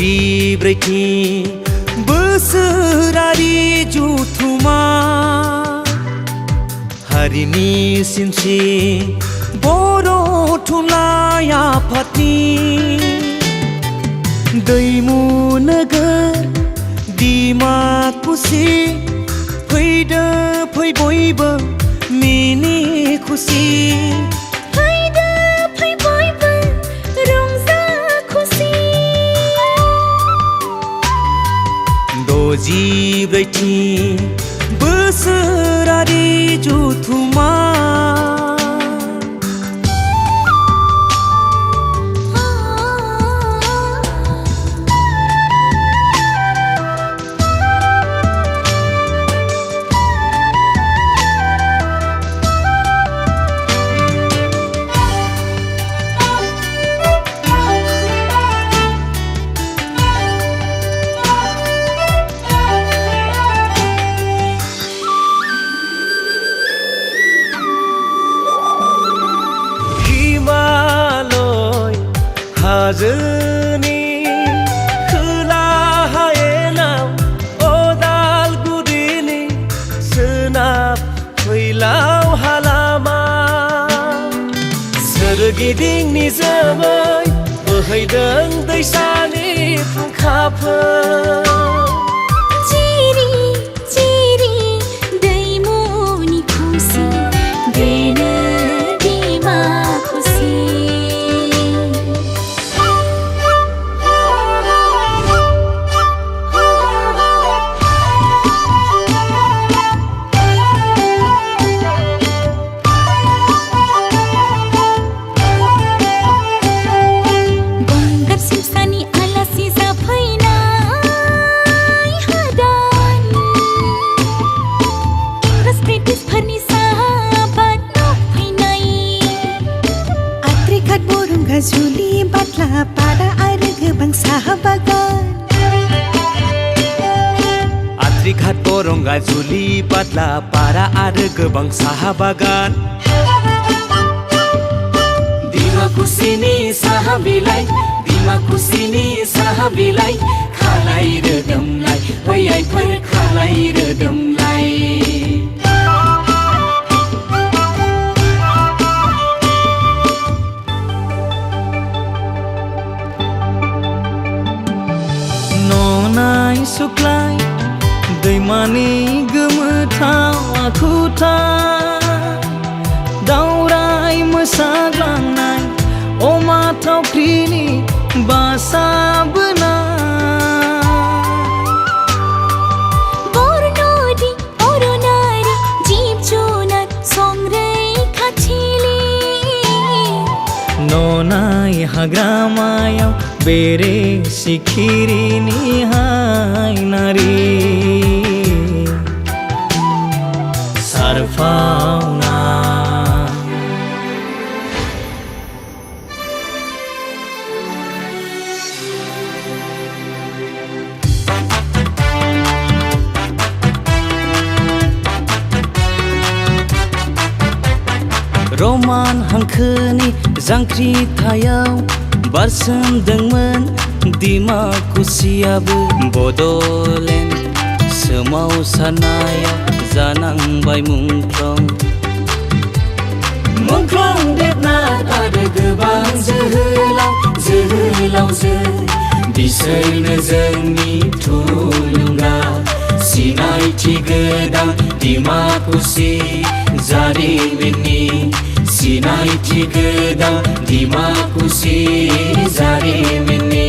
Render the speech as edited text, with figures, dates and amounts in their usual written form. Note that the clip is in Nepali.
जिब्रैथि बोसोरारि जुथुमा हारिनि सिनस्रि बर' थुनलाइ आफादनि दैमु नोगोर डिमाकुसि फैदो फै बयबो मिनि खुसि जिब्रैथि बोसोरारि जुथुमा हाजोनि खोला हायेनाव अदालगुरिनि सोनाब फैलाव हालामा सोरगिदिं निजोमै बोहैदों दैसानि फुंखाफोर जुलि बाथ्ला पारा आरो गोबां साहा बागान आद्रिघाट बरंगा जुलि बाथ्ला पारा आरो गोबां साहा बागान डिमाकुसिनि साहा बिलाइ डिमाकुसिनि साहा बिलाइ खालाय रोदोमलाय बैयाइफोर खालाय रोदोमलाय सुक्लाय दैमानि गोमोथाव आखुथाय दावराय मोसाग्लांनाय अमा थावख्रिनि बासा बोनाय बरन'दि अरनारि जिब जुनार संरैखाथिलि ननाय हाग्रामायाव बेरे सिखिरिनि हायनारि सारफावना रमान हांखोनि जांख्रिथायाव बारसोमदोंमोन डिमाकुसियाबो बड'लेण्ड सोमावसारनायाव जानांबाय मुंख्लं देबनाथ आरो गोबां जोहोलावजो बिसोरनो जोंनि थुलुंगा सिनायथि गोदान डिमाकुसि जारिमिननि सिनायथि गोदान डिमाकुसि जारिमिननि